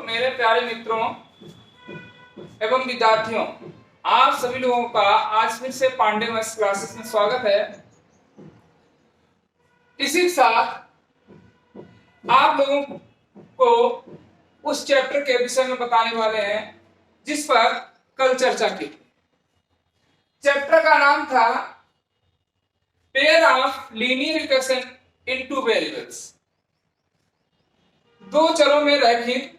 मेरे प्यारे मित्रों एवं विद्यार्थियों, आप सभी लोगों का आज फिर से पांडे मैथ्स क्लासेस में स्वागत है। इसी के साथ आप लोगों को उस चैप्टर के विषय में बताने वाले हैं जिस पर कल चर्चा की। चैप्टर का नाम था pair of linear equation in two variables, दो चरों में रैखिक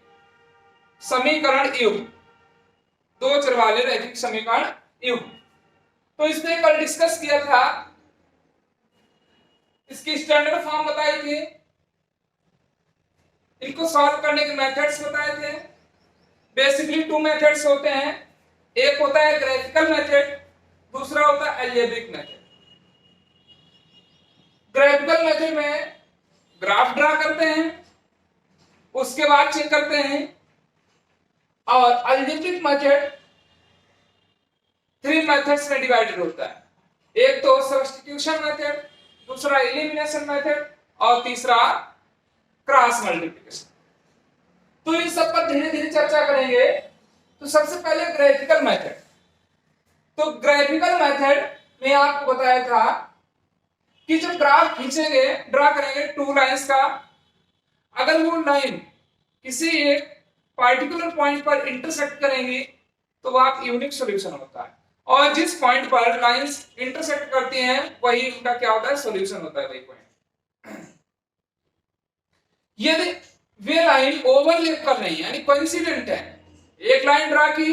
समीकरण युग्म, दो चर वाले रैखिक समीकरण युग्म। तो इसमें कल डिस्कस किया था, इसकी स्टैंडर्ड फॉर्म बताई थी, इनको सॉल्व करने के मेथड्स बताए थे। बेसिकली टू मेथड्स होते हैं, एक होता है ग्राफिकल मेथड, दूसरा होता है अलजेब्रिक मेथड। ग्राफिकल मेथड में ग्राफ ड्रा करते हैं, उसके बाद चेक करते हैं, और अलजेब्रिक मेथड 3 मेथड्स में डिवाइडेड होता है। एक तो सब्स्टिट्यूशन मेथड, दूसरा एलिमिनेशन मेथड और तीसरा क्रॉस मल्टीप्लिकेशन। तो इन सब पर धीरे धीरे चर्चा करेंगे। तो सबसे पहले ग्राफिकल मेथड। तो ग्राफिकल मेथड में आपको बताया था कि जब ग्राफ खींचेंगे, ड्रा करेंगे टू लाइंस का, अगर वो लाइन किसी एक पार्टिकुलर पॉइंट पर इंटरसेक्ट करेंगी तो वह यूनिक सॉल्यूशन होता है, और जिस पॉइंट पर लाइंस इंटरसेक्ट करती हैं वही उनका क्या होता है, सॉल्यूशन होता है वही पॉइंट। यदि वे लाइन ओवरलैप कर रही है यानी कोइंसिडेंट है, एक लाइन ड्रा की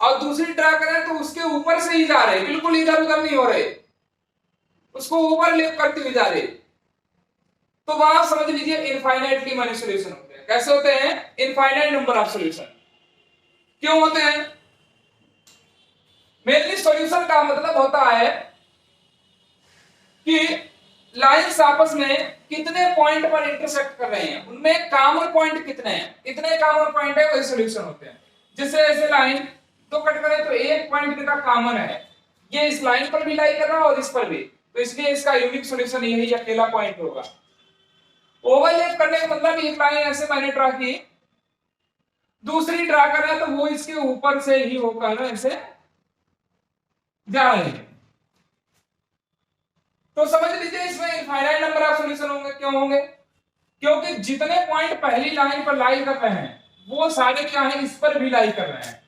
और दूसरी ड्रा करें तो उसके ऊपर से ही जा रहे, बिल्कुल इधर उधर नहीं हो रहे, उसको ओवरलैप करती हुई जा रही, तो वहां समझ लीजिए इनफाइनाइटली मैनी सॉल्यूशन होते हैं। कैसे होते हैं? Infinite number of solution. क्यों होते हैं? मेनली सॉल्यूशन का मतलब होता है कि लाइंस आपस में कितने पॉइंट पर इंटरसेक्ट कर रहे हैं, उनमें कॉमन पॉइंट कितने हैं, इतने कॉमन पॉइंट है वही सॉल्यूशन होते हैं। जैसे ऐसे लाइन दो कट करें तो एक पॉइंट इनका कॉमन है, ये इस लाइन पर भी लाई कर रहा है और इस पर भी, तो इसलिए इसका यूनिक सॉल्यूशन यही अकेला पॉइंट होगा। ओवरलैप करने का मतलब एक लाइन ऐसे मैंने ड्रा की, दूसरी ड्रा कर रहा है तो वो इसके ऊपर से ही होकर ऐसे जा रहे हैं, तो समझ लीजिए इसमें इनफाइनाइट नंबर ऑफ सॉल्यूशन होंगे। क्यों होंगे? क्योंकि जितने पॉइंट पहली लाइन पर लाई कर रहे हैं वो सारे क्या है, इस पर भी लाई कर रहे हैं।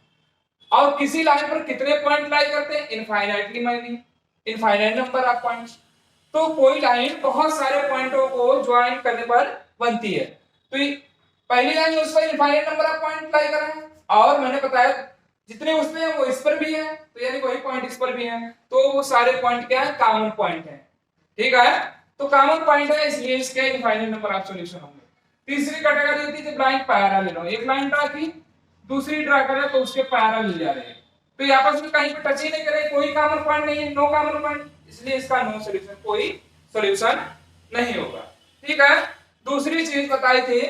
और किसी लाइन पर कितने पॉइंट लाई करते हैं? Infinitely many, infinite number of points. तो कोई लाइन बहुत सारे पॉइंटों को ज्वाइन करने पर बनती है, तो पहली लाइन उस पर इनफाइनाइट नंबर ऑफ पॉइंट लाई कर रहे हैं, और मैंने बताया जितने उसमें है वो इस पर भी है, तो यानी वही पॉइंट इस पर भी है, तो वो सारे पॉइंट क्या है, कॉमन पॉइंट है। ठीक है, तो कॉमन पॉइंट है इसलिए इसके इनफाइनाइट नंबर ऑफ सॉल्यूशन होंगे। तीसरी कैटेगरी होती है जब लाइन पैरेलल हो, एक लाइन ड्रा की दूसरी ड्रा करे तो उसके पैरेलल जा रहे हैं, तो ये आपस में कहीं पे टच ही नहीं करे, कोई कॉमन पॉइंट नहीं है, नो कॉमन पॉइंट, इसलिए इसका नो सॉल्यूशन, कोई सॉल्यूशन नहीं होगा। ठीक है, दूसरी चीज बताई थी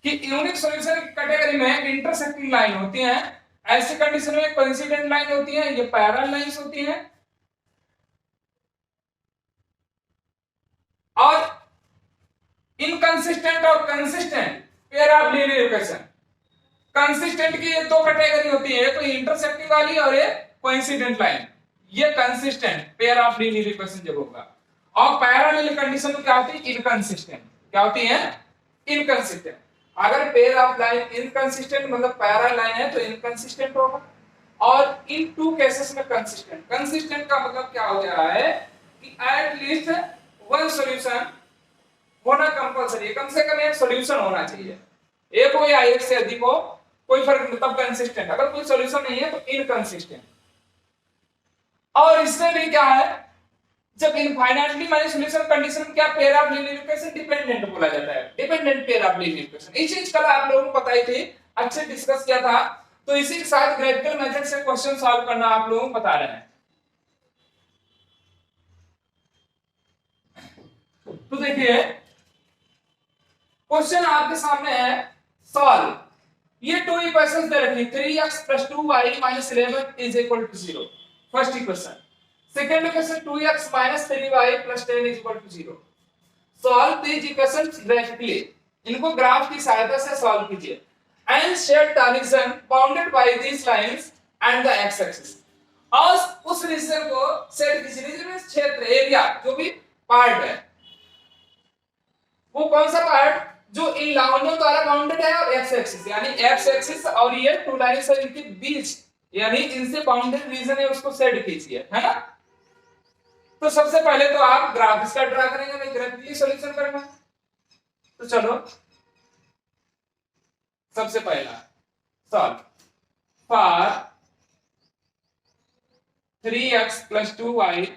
कि यूनिक सॉल्यूशन की कैटेगरी में इंटरसेक्टिंग लाइन होती हैं, ऐसी कंडीशन में कोइंसिडेंट लाइन होती है, ये पैरेलल लाइंस होती हैं, और इनकंसिस्टेंट और consistent pair of linear equation. Consistent की ये दो कैटेगरी होती है, एक तो इंटरसेक्टिंग वाली और एक कोइंसिडेंट लाइन, ये consistent pair of linear equation जब होगा। और पैरेलल कंडीशन में क्या होती है? इनकंसिस्टेंट। क्या होती है? इनकंसिस्टेंट। अगर पेयर ऑफ लाइन इनकंसिस्टेंट मतलब पैरेलल लाइन है तो इनकंसिस्टेंट होगा, और इन टू केसेस में कंसिस्टेंट। कंसिस्टेंट का मतलब क्या हो जा रहा है कि एट लीस्ट वन सॉल्यूशन होना कंपलसरी है, कम से कम एक सॉल्यूशन होना चाहिए, एक हो या एक से अधिक हो, कोई फर्क नहीं, तब कंसिस्टेंट। अगर कोई सॉल्यूशन नहीं है तो इनकंसिस्टेंट। और इसमें भी क्या है, जब इनफाइनाइटली मैनी सॉल्यूशन कंडीशन में क्या pair of linear equation dependent बोला जाता है, dependent pair of linear equation. ये चीज कल आप लोगों को पता ही थी, अच्छे डिस्कस किया था। तो इसी के साथ ग्राफिकल मेथड से क्वेश्चन सॉल्व करना आप लोगों को बता रहे हैं। तो देखिए क्वेश्चन आपके सामने है, सॉल्व ये टू इक्वेशंस दे रखी, 3x + 2y - 11 = 0, first equation. Second equation 2x - 3y + 10 = 0। Solve these equations graphically. इनको ग्राफ की सहायता से सॉल्व कीजिए। And share direction bounded by this lines and the x axis, और उस रीजन को सेट कीजिए। रीजन मींस क्षेत्र, एरिया, जो भी पार्ट है, वो कौन सा पार्ट जो इन लाइनों द्वारा बाउंडेड है और एक्स एक्सिस, यानी एक्स एक्सिस और ये टू लाइंस है इनके बीच, यानी इनसे बाउंडेड रीजन है, उसको सेट कीजिए, है ना। तो सबसे पहले तो आप ग्राफ इसका ड्रा करेंगे, मैं ग्राफिकली सॉल्यूशन करूंगा। तो चलो सबसे पहला सॉल्व फॉर 3x + 2y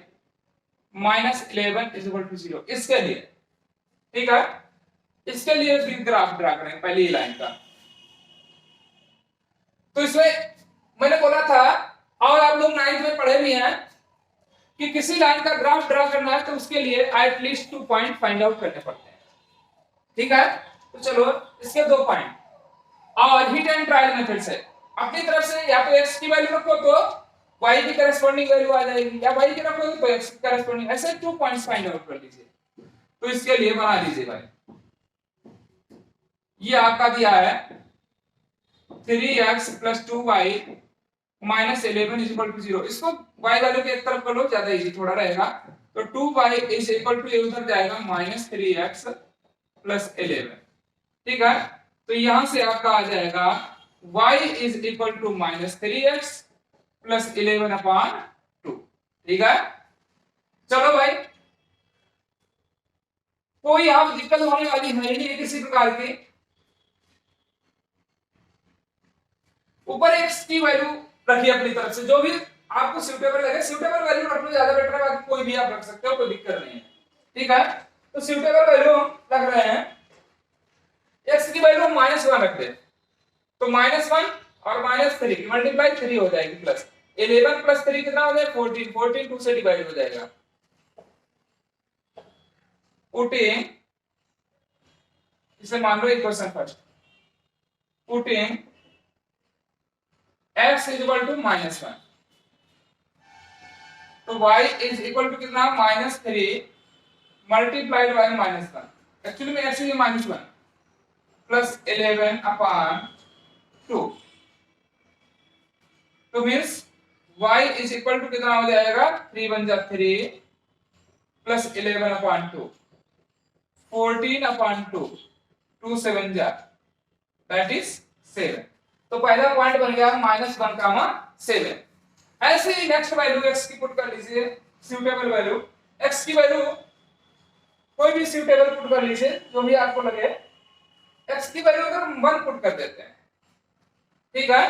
- 11 = 0, इसके लिए, ठीक है। इसके लिए फिर ग्राफ ड्रा करेंगे पहली लाइन का। तो इसमें मैंने बोला था, और आप लोग 9th में पढ़े भी हैं, कि किसी लाइन का ग्राफ ड्रा करना है तो उसके लिए एटलीस्ट 2 पॉइंट फाइंड आउट करने पड़ते हैं, ठीक है। तो चलो इसके 2 पॉइंट, और हिट एंड ट्रायल मेथड से अपनी तरफ से या तो x की वैल्यू रखो तो y की करस्पॉन्डिंग वैल्यू आ जाएगी, या y की रखोगे तो x की करस्पॉन्डिंग, ऐसे 2 पॉइंट्स फाइंड आउट कर लीजिए। तो इसके लिए बना लीजिए भाई, ये आपका दिया है 3x + 2y - 11 = 0। इसको y वैल्यू की एक तरफ कर लो, ज्यादा इजी थोड़ा रहेगा। तो 2y = उधर जाएगा -3x + 11, ठीक है। तो यहां से आपका आ जाएगा y = -3x + 11/2, ठीक है। चलो भाई, कोई यहाँ दिक्कत होने वाली है नहीं किसी प्रकार की। ऊपर x की वैल्यू रखिए अपनी तरफ से, जो भी आपको सूटेबल लगे, सूटेबल वैल्यू रख लो, ज्यादा बेटर है, बाकी कोई भी आप रख सकते हो, कोई दिक्कत नहीं है, ठीक है। तो सूटेबल वैल्यू रख रहे हैं, x की वैल्यू -1 रख दे, तो -1 और -3 मल्टीप्लाई 3 हो जाएगी, प्लस 11 + 3 कितना हो जाएगा 14, 14 2 से डिवाइड हो जाएगा, 14। इसे मान लो इक्वेशन फर्स्ट, 14 x = -1, तो y = कितना -3 मल्टीप्लाइड बाय -1, एक्चुअली में x is -1 + 11/2, तो मींस y = कितना हो जाएगा 3 × 3 + 11/2, 14/2, 2 7 दैट इज 7। तो पहला पॉइंट बन गया -1, 7। ऐसे ही नेक्स्ट वैल्यू x की पुट कर लीजिए, सूटेबल वैल्यू x की वैल्यू कोई भी सूटेबल पुट कर लीजिए, जो भी आपको लगे। x की वैल्यू अगर 1 पुट कर देते हैं, ठीक है,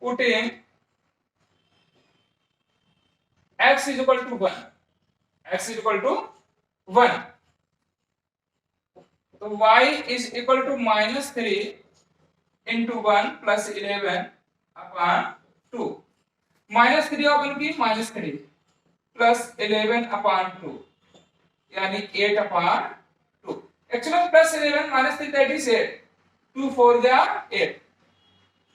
पुटिंग x = 1, x = 1, तो y = -3 into 1 plus 11/2, -3 अपन की -3 plus 11/2, यानी 8/2। एक्चुअली प्लस 11 -3 दैट इज 8, 2 4 जा 8,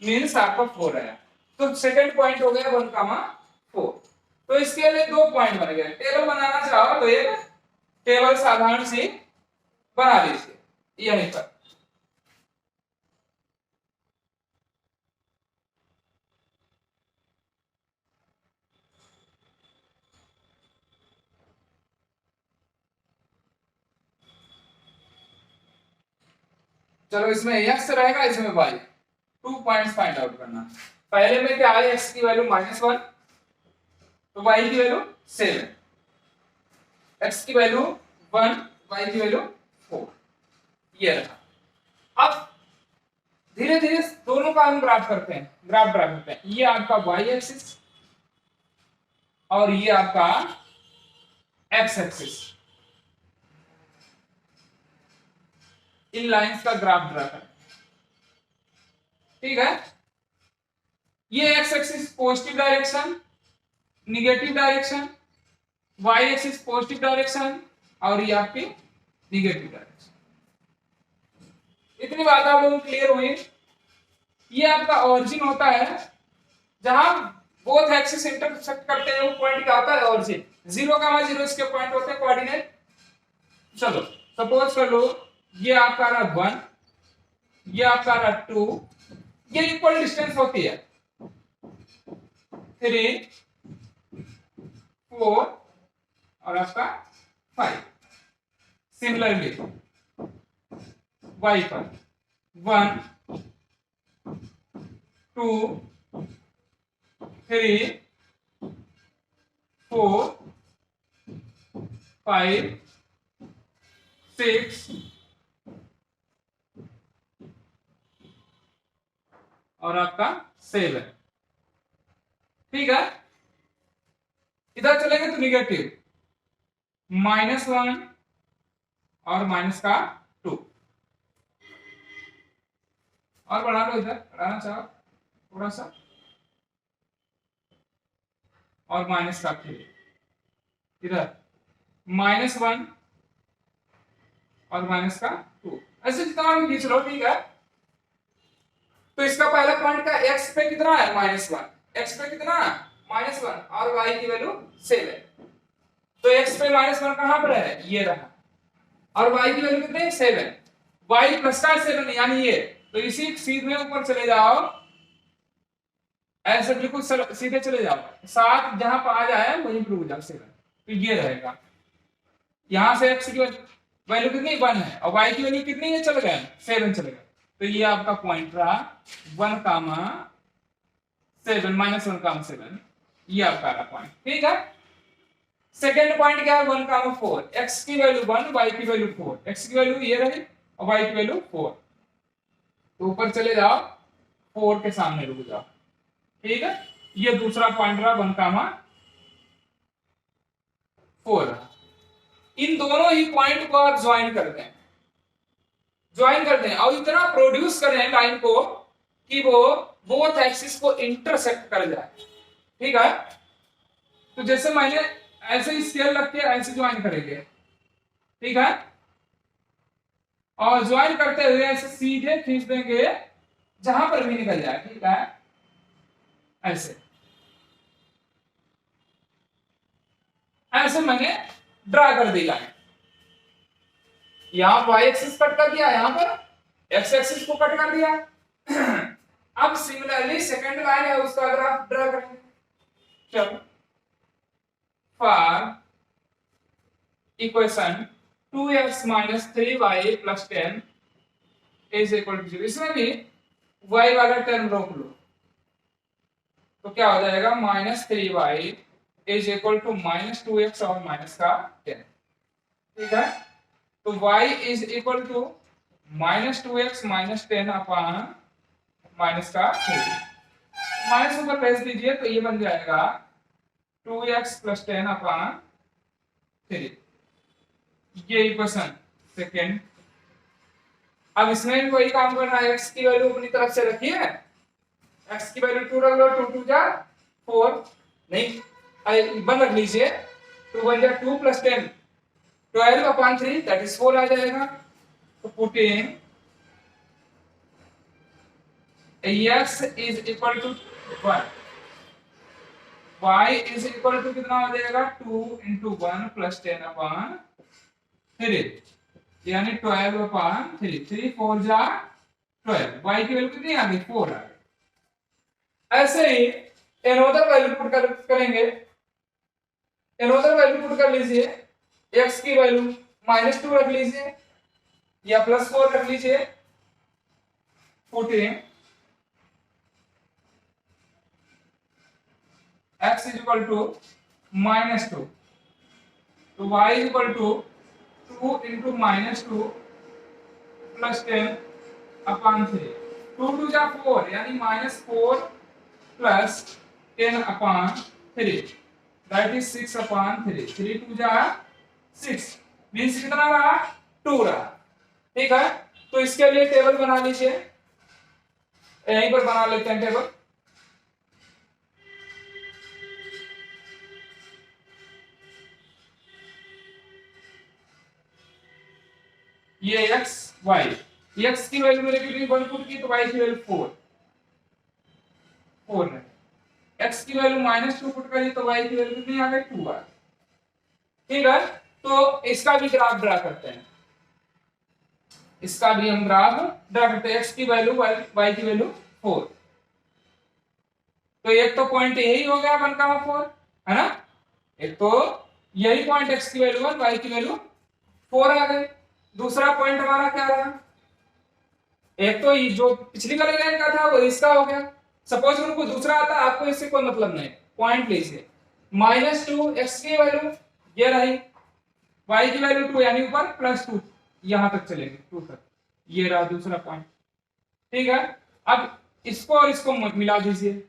मींस आपका 4 आया। तो सेकंड पॉइंट हो गया 1,4। तो इसके लिए 2 पॉइंट बन गए। टेबल बनाना चाहो तो एक टेबल साधारण सी बना लीजिए यहीं पर। चलो इसमें x रहेगा, इसमें y, 2 पॉइंट्स फाइंड आउट करना। पहले में क्या है, x की वैल्यू -1, तो y की वैल्यू 7, x की वैल्यू 1, y की वैल्यू 4, ये रहा। अब धीरे धीरे दोनों का हम ग्राफ करते हैं, ग्राफ ड्रा करते हैं। ये आपका y एक्सिस और ये आपका x एक्सिस, इन लाइंस का ग्राफ ड्रा करें, ठीक है। ये x axis positive direction, negative direction, y axis positive direction, और ये आपकी निगेटिव डायरेक्शन। इतनी बात आप लोगों को क्लियर हुई। ये आपका ओरिजिन होता है, जहां बोथ एक्सिस इंटरसेक्ट करते हैं, वो पॉइंट क्या होता है, ओरिजिन। 0, 0 इसके पॉइंट होते हैं कोऑर्डिनेट। चलो सपोज कर लो ये आपका रहा 1, ये आपका रहा 2, ये इक्वल डिस्टेंस होती है 3, 4 और आपका 5। सिमिलरली y पर 1, 2, 3, 4, 5, 6 और आपका 7। ठीक है, इधर चलेंगे तो निगेटिव -1 और माइनस का 2। और बढ़ा लो, इधर बढ़ाना चाहो थोड़ा सा, और माइनस का 3। इधर -1 और माइनस का 2, ऐसे जितना भी खींच लो। ठीक है, तो इसका पहला पॉइंट का x पे कितना है -1, x पे कितना है -1 और y की वैल्यू 7। तो x पे -1 कहां पर है, ये रहा, और y की वैल्यू कितनी है 7, y प्लस का 7 यानी ये। तो इसी सीधे ऊपर चले जाओ, ऐसे बिल्कुल सीधे चले जाओ, 7 जहां पर आ जाए वहीं पर रुक जाओ 7। तो ये रहेगा, यहां से x की वैल्यू कितनी 1 है और y की वैल्यू कितनी है, चल गए 7 चले गए। तो ये आपका पॉइंट रहा 1, -7, -1, 7, ये आपका रहा पॉइंट। ठीक है, सेकेंड पॉइंट क्या है 1, 4, x की वैल्यू 1, y की वैल्यू 4, x की वैल्यू ये रही और y की वैल्यू 4। तो ऊपर चले जाओ, 4 के सामने रुक जाओ। ठीक है, ये दूसरा पॉइंट रहा 1, 4। इन दोनों ही पॉइंट को आप ज्वाइन करते हैं, और इतना प्रोड्यूस करें लाइन को कि वो बोथ एक्सिस को इंटरसेक्ट कर जाए। ठीक है, तो जैसे मैंने ऐसे स्केल रख के ऐसे ज्वाइन करेंगे। ठीक है, और ज्वाइन करते हुए ऐसे सीधे खींच देंगे जहां पर भी निकल जाए। ठीक है, ऐसे मैंने ड्रा कर दी लाइन, यहां y एक्सिस कट कर दिया, यहां पर x एक्सिस को कट कर दिया। अब सिमिलरली सेकंड लाइन है, उसका ग्राफ ड्रा करेंगे। चलो, for equation 2x - 3y + 10 is equal to 0, इसमें भी y वाला टर्म रोक लो, तो क्या हो जाएगा -3y is equal to -2x और माइनस का 10। ठीक है, तो y is equal to -2x - 10 upon minus का 3, माइनस ऊपर भेज दीजिए तो ये बन जाएगा 2x + 10 अपॉन 3। ये इक्वेशन सेकेंड। अब इसमें भी वही काम करना है, x की वैल्यू अपनी तरफ से रखिए, x की वैल्यू 2 रख लो, 2 2 जा 4, नहीं 1 रख लीजिए, 2 1 जा 2 + 10 12 अपॉन 3 दैट इज 4 आ जाएगा। तो putting x is equal to 1, y is equal to कितना हो जाएगा 2 × 1 + 10 अपॉन 3, यानी 12 अपॉन 3, 3 4 जा 12, y की वैल्यू कितनी आ गई 4 आ गई। ऐसे ही अनदर वैल्यू पुट करेंगे, अनदर वैल्यू पुट कर लीजिए, x की वैल्यू -2 रख लीजिए या +4 रख लीजिए, putting x is equal to -2, तो y is equal to 2 × -2 + 10 upon 3, 2 2 जा 4 यानी -4 + 10 अपॉन 3 दैट इज 6 अपॉन 3, 3 2 जा 6 मींस कितना रहा 2 रहा। ठीक है, तो इसके लिए टेबल बना लीजिए, यहीं पर बना लेते हैं टेबल। ये x y, x की वैल्यू मैंने कितनी 1 पुट की, तो y की वैल्यू 4 है, x की वैल्यू -2 पुट करी तो y की वैल्यू कितनी आ गई 2 आ। ठीक है, तो इसका भी ग्राफ ड्रा करते हैं। इसका भी हम ग्राफ ड्रा करते हैं। x की वैल्यू y की वैल्यू 4, तो एक तो पॉइंट यही हो गया 1,4 है ना, एक तो यही पॉइंट x की वैल्यू 1 y की वैल्यू 4 आ गई। दूसरा पॉइंट हमारा क्या रहा, एक तो ये जो पिछली वाले लाइन का था वो इसका हो गया। सपोज उनको दूसरा आता, आपको इससे कोई मतलब नहीं, पॉइंट लीजिए -2 x की वैल्यू ये रही, y की वैल्यू 2 यानी ऊपर +2 यहां तक चलेगी 2 तक, ये रहा दूसरा पॉइंट। ठीक है, अब इसको और इसको मिला दीजिए,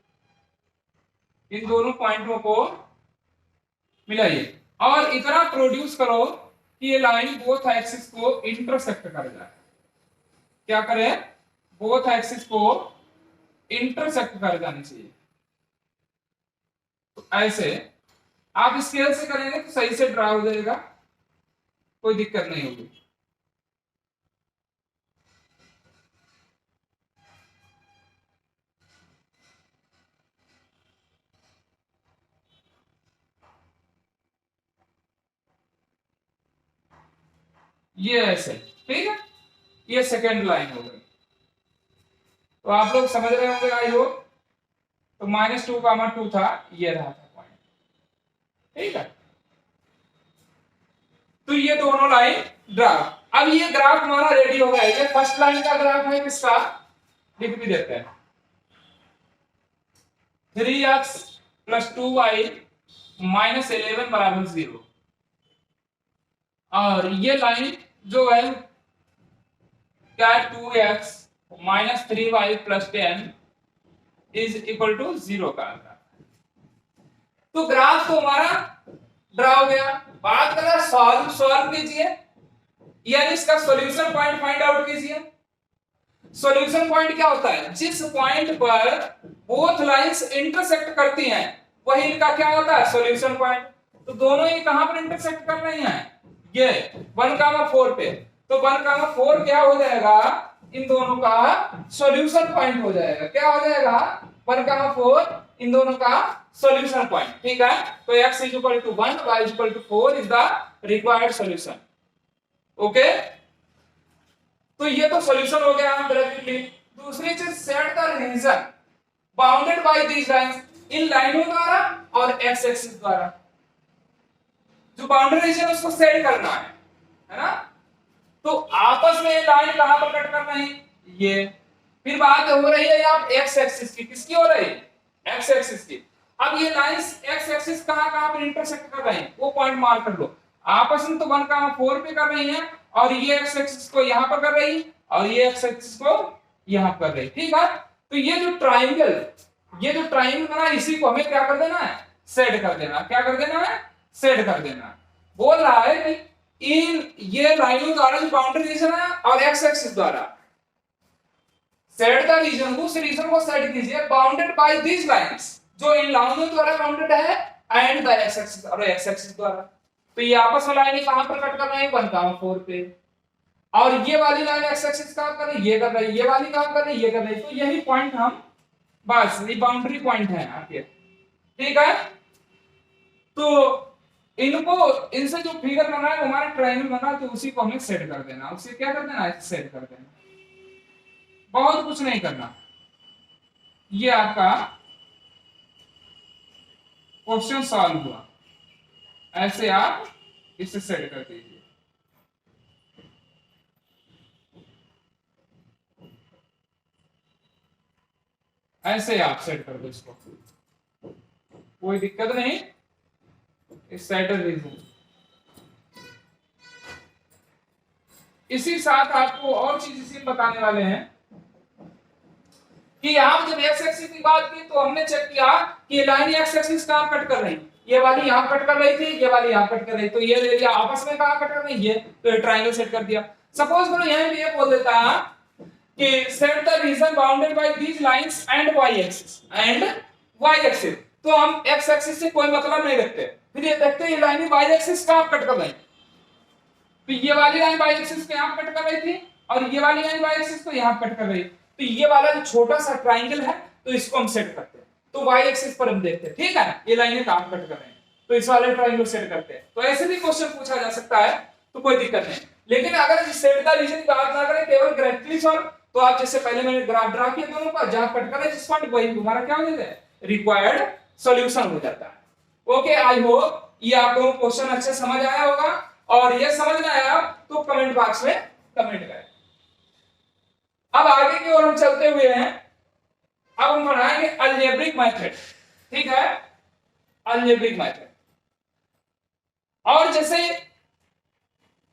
इन दोनों पॉइंटों को मिलाइए और इतना प्रोड्यूस करो कि ये लाइन बोथ एक्सिस को इंटरसेक्ट कर जाए। क्या करे, बोथ एक्सिस को इंटरसेक्ट कर जानी चाहिए। तो ऐसे आप स्केल से करेंगे तो सही से ड्रा हो जाएगा, कोई दिक्कत नहीं होगी। ये ऐसे, ठीक है, ये सेकेंड लाइन हो गई। तो आप लोग समझ रहे होंगे आई होप। तो -2, 2 था, ये रहा था पॉइंट। ठीक है, तो ये दोनों लाइन ग्राफ। अब ये ग्राफ हमारा रेडी हो गया। ये फर्स्ट लाइन का ग्राफ है, किसका लिख भी देते हैं, 3x + 2y - 11 = 0। और ये लाइन जो है क्या है, 2x - 3y + 10 = 0 का आता है। तो ग्राफ तो हमारा ड्रा हो गया। बात करें सॉल्व कीजिए, यानी इसका सॉल्यूशन पॉइंट फाइंड आउट कीजिए। सॉल्यूशन पॉइंट क्या होता है, जिस पॉइंट पर बोथ लाइंस इंटरसेक्ट करती हैं वही इनका क्या होता है, सॉल्यूशन पॉइंट। तो दोनों ही कहां पर इंटरसेक्ट कर रही हैं, ये 1,4 पे। तो 1,4 क्या हो जाएगा, इन दोनों का सॉल्यूशन पॉइंट हो जाएगा। क्या हो जाएगा, 1,4 इन दोनों का सॉल्यूशन पॉइंट। ठीक है, तो x = 1 y = 4 is the required solution. Okay, तो ये तो सॉल्यूशन हो गया डायरेक्टली। दूसरी चीज, set the region bounded by these lines, इन लाइनों द्वारा और x एक्सिस द्वारा। जो बाउंड्री रीजन उसको सेट करना है ना। तो आपस में लाइन कहां पर कट कर रहे हैं, ये। फिर बात हो रही है आप x एक्सिस की, किसकी हो रही है, x एक्सिस की। अब ये लाइंस x एक्सिस कहां पर इंटरसेक्ट कर रहे हैं, वो पॉइंट मार्क कर लो। आपस में तो 1,4 पे कर रही हैं, और ये x एक्सिस को यहां पर कर रही है, और ये x एक्सिस को यहां पर कर रही है। ठीक है, तो ये जो ट्रायंगल बना, इसी को हमें क्या कर देना है, सेट कर देना। क्या कर देना है, सेट कर देना। बोल रहा है कि इन ये लाइनों द्वारा जो बाउंड्री रीजन है और x एक्सिस द्वारा सेट द रीजन, उस रीजन को सेट कीजिए बाउंडेड बाय दीस लाइंस, जो इन लाइनों द्वारा बाउंडेड है, एंड द x एक्सिस और x एक्सिस द्वारा। तो ये आपस में लाइन कहां पर कट कर रहे हैं, 1,4 पे। और ये वाली लाइन x एक्सिस काम कर रही है, ये कर रही है, ये वाली काम कर रही है, ये कर रही है। तो यही पॉइंट हम, बस ये बाउंड्री पॉइंट है आपके। ठीक है, तो इनको, इनसे जो फिगर बना है हमारा ट्रायंगल बना, तो उसी को हमें सेट कर देना। उसे क्या कर देना है, सेट कर देना। बहुत कुछ नहीं करना। ये आपका क्वेश्चन सॉल्व हुआ। ऐसे आप इसे सेट कर दीजिए। ऐसे आप सेट कर दो इसको, कोई दिक्कत नहीं। Set region. इसी साथ आपको और चीज इसी बताने वाले हैं कि यहां जब x एक्सिस की बात की तो हमने चेक किया कि ये लाइन x एक्सिस कहां कट कर रही, ये वाली यहां कट कर रही थी, ये वाली यहां कट कर रही, तो ये एरिया आपस में कहां कट कर रही है, तो ये ट्रायंगल सेट कर दिया। सपोज करो यहां भी ये बोल देता कि set the region bounded by these lines and y axis, तो हम x एक्सिस से कोई मतलब नहीं रखते। फिर ये देखते हैं ये लाइन y एक्सिस कहां कट कर रही, तो ये वाली लाइन y एक्सिस को यहां कट कर रही थी, और ये वाली लाइन y एक्सिस को यहां कट कर रही। तो ये वाला जो छोटा सा ट्रायंगल है, तो इसको हम सेट करते हैं। तो y एक्सिस पर हम देखते हैं, ठीक है, ये लाइनें कहां कट कर रही हैं, तो इस वाले ट्रायंगल सेट करते हैं। तो ऐसे भी क्वेश्चन पूछा जा सकता है, तो कोई दिक्कत नहीं। लेकिन अगर सेट द रीजन की बात ना करें, केवल डायरेक्टली सॉल्व, तो आप जैसे पहले मैंने ग्राफ ड्रा किया दोनों का, जहां कट कर जिस पॉइंट वही हमारा क्या हो जाता है, रिक्वायर्ड सॉल्यूशन हो जाता है। ओके, आई होप ये आपको क्वेश्चन अच्छे समझ आया होगा, और ये समझ में आया तो कमेंट बॉक्स में कमेंट करें। अब आगे की ओर हम चलते हुए हैं, अब हम बनाएंगे अलजेब्रिक मेथड। ठीक है, अलजेब्रिक मेथड। और जैसे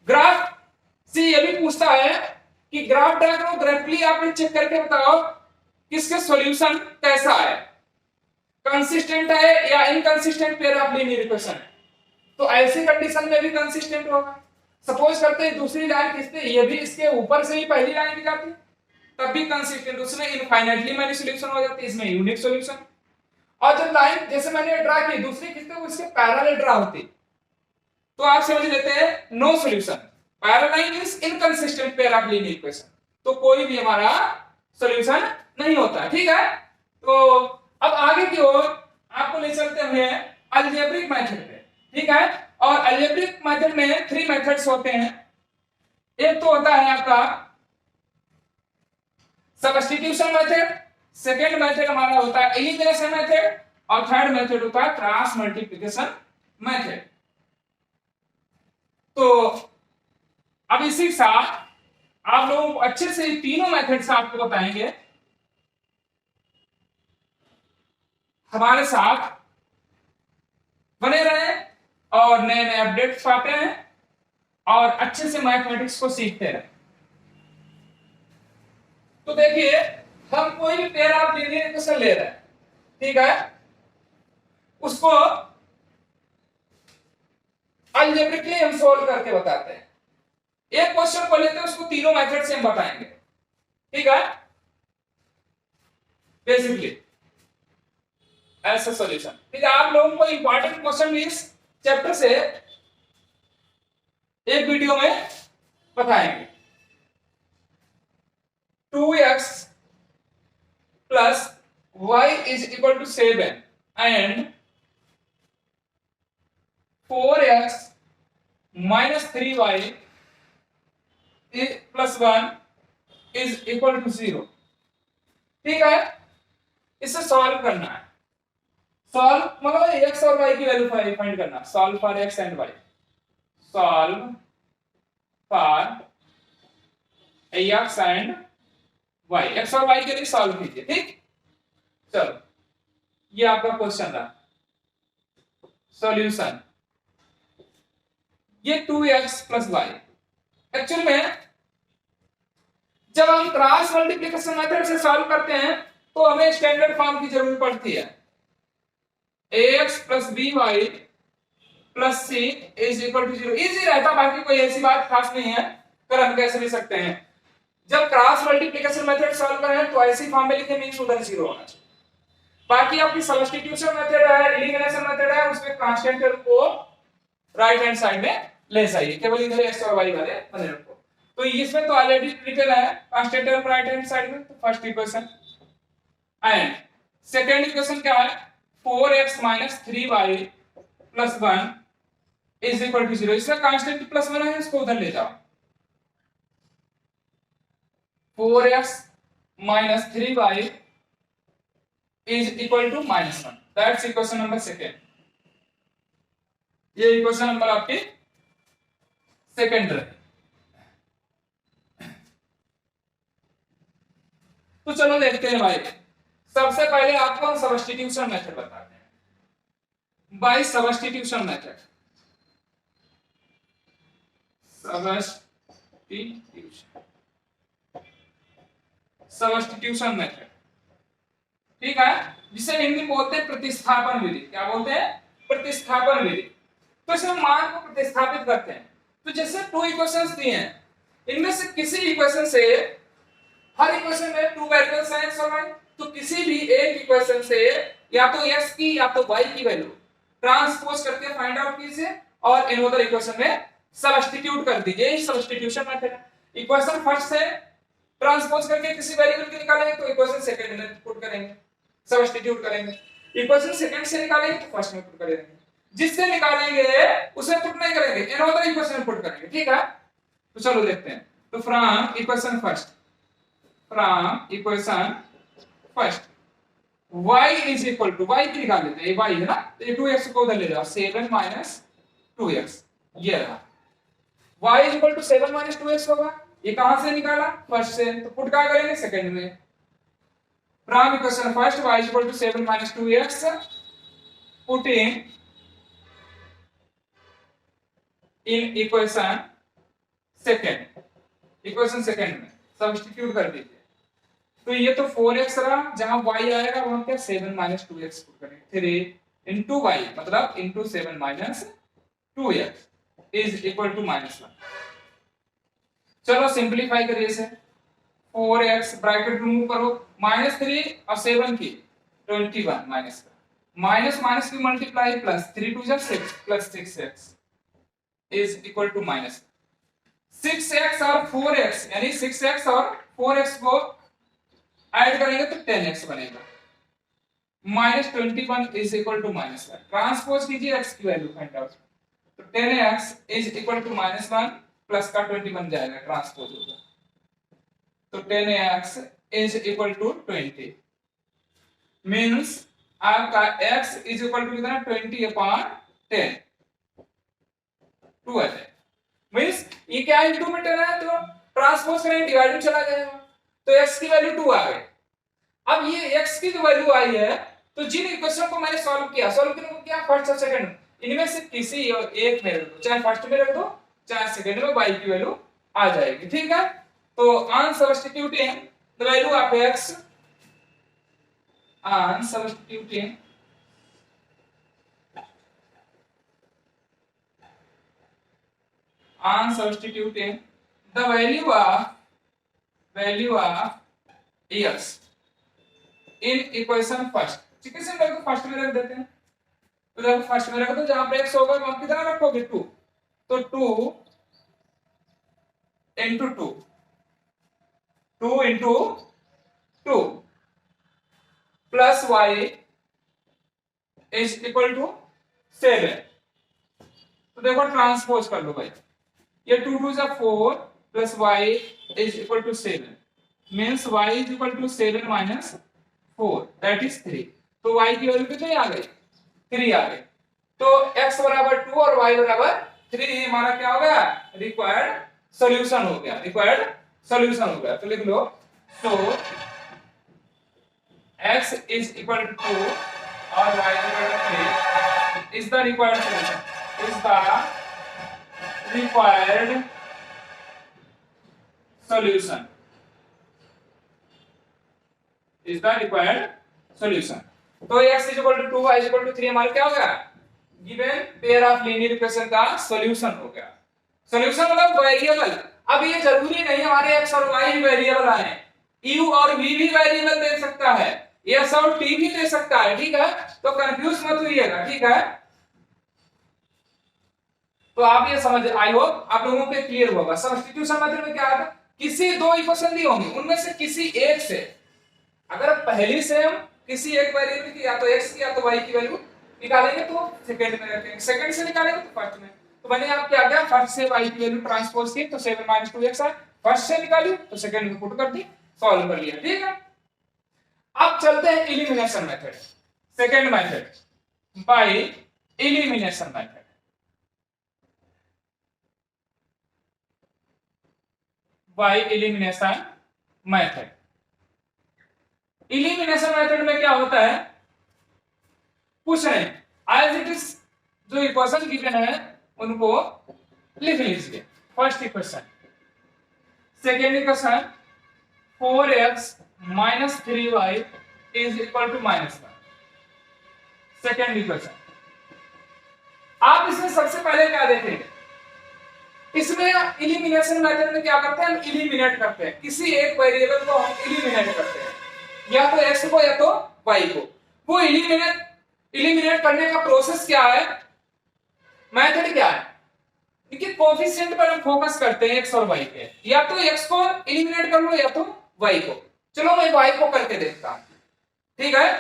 ग्राफ से ये भी पूछता है कि ग्राफ ड्रा करो, डायरेक्टली आपने चेक करके बताओ किसके सॉल्यूशन कैसा है, कंसिस्टेंट है या inconsistent pair of linear equation है। तो ऐसी कंडीशन में भी कंसिस्टेंट होगा। सपोज करते हैं दूसरी लाइन खींचते, ये भी इसके ऊपर से ही पहली लाइन भी जाती, तब भी कंसिस्टेंट, उसमें इनफाइनाइटली मैनी सॉल्यूशन हो जाती है, इसमें यूनिक सॉल्यूशन। और जब लाइन जैसे मैंने ड्रा की दूसरी खींचते वो इसके पैरेलल ड्रा होती, तो आप समझ लेते हैं no solution. Parallel line is inconsistent pair of linear equation, तो कोई भी हमारा सॉल्यूशन नहीं होता। ठीक है, तो अब आगे की ओर आपको ले चलते हुए अलजेब्रिक मेथड पे। ठीक है, और अलजेब्रिक मेथड में 3 मेथड्स होते हैं। एक तो होता है आपका सब्स्टिट्यूशन मेथड, सेकंड मेथड हमारा होता है एलिमिनेशन मेथड, और थर्ड मेथड होता है क्रॉस मल्टीप्लिकेशन मेथड। तो अब इसी साथ आप लोगों को अच्छे से तीनों मेथड्स आपको बताएंगे, हमारे साथ बने रहें और नए नए अपडेट्स पाते हैं और अच्छे से मैथमेटिक्स को सीखते रहें। तो देखिए, हम कोई भी पेयर ऑफ लीनियर इक्वेशन ले रहे हैं, ठीक है, उसको अलजेब्रिकली हम सोल्व करके बताते हैं। एक क्वेश्चन को लेते हैं, उसको तीनों मेथड से हम बताएंगे। ठीक है, बेसिकली ऐसा सॉल्यूशन। ठीक है, आप लोगों को इंपॉर्टेंट क्वेश्चन इस चैप्टर से एक वीडियो में बताएंगे। 2x plus y is equal to 7 and 4x minus 3y plus 1 is equal to 0। ठीक है, इसे सॉल्व करना है। सॉल्व मतलब x और y की वैल्यू फाइंड करना। Solve for x and y, solve for x and y, x और y के लिए सॉल्व कीजिए। ठीक, चलो ये आपका क्वेश्चन था। सॉल्यूशन ये 2x प्लस y। एक्चुअली में जब हम क्रॉस मल्टीप्लिकेशन मेथड से सॉल्व करते हैं तो हमें स्टैंडर्ड फॉर्म की जरूरत पड़ती है। ax plus by plus c is equal to 0। Easy रहता, बाकी कोई ऐसी बात खास नहीं है, कर हम कैसे भी सकते हैं। जब क्रॉस मल्टीप्लिकेशन मेथड सॉल्व कर रहे हैं तो ऐसी फॉर्म में लिखे, मींस उधर 0 होना चाहिए। बाकी आपकी सब्स्टिट्यूशन मेथड है, एलिमिनेशन मेथड है, उसमें कांस्टेंट को राइट हैंड साइड में ले जाइए, केवल इधर x और y वाले बने रखो। तो इसमें तो ऑलरेडी रिटन है कांस्टेंट को राइट हैंड साइड में, तो first equation. And second equation क्या है, 4x 3y plus 1 is equal to 0। इसमें कांस्टेंट प्लस 1 है, इसको उधर ले जाओ। 4x 3y is equal to -1। That's equation number second। ये इक्वेशन नंबर आपकी सेकंड रहे। तो चलो देखते हैं भाई, सबसे पहले आपको हम सब्स्टिट्यूशन मेथड बताते हैं। By substitution method, substitution method, ठीक है, जिसे हिंदी में बोलते हैं प्रतिस्थापन विधि। क्या बोलते हैं, प्रतिस्थापन विधि। तो इसमें मान को प्रतिस्थापित करते हैं। तो जैसे 2 इक्वेशंस दिए हैं, इनमें से किसी इक्वेशन से, हर इक्वेशन में 2 वेरिएबल्स हैं x और y, तो किसी भी एक इक्वेशन से या तो x की या तो y की वैल्यू ट्रांसपोज करके फाइंड आउट कीजिए और इन अदर इक्वेशन में सब्स्टिट्यूट कर दीजिए। ये सब्स्टिट्यूशन मेथड है। इक्वेशन फर्स्ट से ट्रांसपोज करके किसी वेरिएबल की निकालेंगे तो इक्वेशन सेकंड में पुट करेंगे, सब्स्टिट्यूट करेंगे। इक्वेशन सेकंड से निकालेंगे तो फर्स्ट में पुट करेंगे। जिससे निकालेंगे उसे पुट नहीं करेंगे, इन अदर इक्वेशन में पुट करेंगे। ठीक है, तो चलो देखते हैं। तो from equation first y is equal to, y की निकाल लेते हैं, ये y है ना, तो ये 2x को उधर ले जाओ, 7 माइनस 2x, ये रहा। y is equal to 7 minus 2x होगा, ये कहां से निकाला, फर्स्ट से, तो पुट क्या करेंगे, सेकंड में। From equation first y is equal to 7 minus 2x, put in equation second में सब्स्टिट्यूट कर दीजिए। तो ये तो 4x रहा, जहां y आएगा वहां क्या 7 माइनस 2x पुट करेंगे, 3 इंटू y मतलब into 7 minus 2x is equal to -1। चलो सिंपलीफाई करिए इसे, 4x ब्रैकेट रिमूव करो, -3 और 7 की 21 माइनस का, माइनस माइनस की मल्टीप्लाई प्लस, 3 2 जा 6 plus 6x is equal to -6x और 4x, यानी 6x और 4x को ऐड करेंगे तो 10x बनेगा, -21 इज इक्वल टू -1। ट्रांसपोज कीजिए x की वैल्यू फाइंड आउट, तो 10x is equal to -1 plus का 21 जाएगा, ट्रांसपोज होगा, तो 10x is equal to 20, means आपका x इज इक्वल टू कितना, 20/10, 2 आ जाएगा। मींस ये क्या है, इंटू में 10 है, तो ट्रांसपोज करेंगे डिवाइड में चला जाएगा, तो x की वैल्यू 2 आ गई। अब ये x की जो वैल्यू आई है, तो जिन इक्वेशन को मैंने सॉल्व किया फर्स्ट और सेकंड, इनमें से किसी एक में रख दो, चाहे फर्स्ट में रख दो चाहे सेकंड में, y की वैल्यू आ जाएगी, ठीक है। तो on substituting the value of x, on substituting the value of x in equation first, ठीक है, सिंपल को फर्स्ट में रख देते हैं, तो जब फर्स्ट में रख दो, जहां पे x होगा वहां कितना रखोगे 2, तो 2 into 2 into 2 plus y is equal to 7। तो देखो ट्रांसपोज कर लो भाई, ये 2 2 जा 4 plus y is equal to 7, means y is equal to 7 minus 4 that is 3। तो y की वैल्यू कितनी आ गई, 3 आ गई। तो x बराबर 2 और y बराबर 3 हमारा क्या हो गया, रिक्वायर्ड सॉल्यूशन हो गया। तो लिख लो, तो x is equal to 2 और y is equal to 3 is the required solution, is the required solution। तो x is equal to 2, y is equal to 3 हमारा क्या हो गया, given pair of linear equation का सॉल्यूशन हो गया। सॉल्यूशन मतलब वेरिएबल, अब ये जरूरी नहीं हमारे x और y ही वेरिएबल आए, u और v भी वेरिएबल दे सकता है, s और t भी दे सकता है, ठीक है, तो कंफ्यूज मत होइएगा, ठीक है। तो आप ये समझ, आई होप आप लोगों के क्लियर होगा। सब्स्टिट्यूशन मेथड में क्या आता, किसी दो इक्वेशन दी होंगी, उनमें से किसी एक से, अगर पहली से हम किसी एक वेरिएबल की या तो x की या तो y की वैल्यू निकालेंगे तो सेकंड में रखेंगे, सेकंड से निकालेंगे तो फर्स्ट में। तो मैंने आप क्या किया, फर्स्ट से y की वैल्यू ट्रांसपोज की, तो 7 - 2x है, फर्स्ट से निकाली तो सेकंड में पुट कर दी, सॉल्व कर लिया, ठीक है। अब चलते हैं elimination method, second method by elimination method. By elimination method, elimination method में क्या होता है, कुछ नहीं, एज इट इज जो इक्वेशन गिवन है उनको लिख लीजिए। First equation, second equation 4x minus 3y is equal to -1, second equation. आप इसमें सबसे पहले क्या देखेंगे, इसमें एलिमिनेशन मेथड में क्या करते हैं, हम एलिमिनेट करते हैं, किसी एक वेरिएबल को हम एलिमिनेट करते हैं, या तो x को या तो y को। वो एलिमिनेट करने का प्रोसेस क्या है, मेथड क्या है, देखिए कोएफिशिएंट पर हम फोकस करते हैं x और y पे, या तो x को एलिमिनेट कर लो या तो y को। चलो मैं y को करके देखता हूं, ठीक है।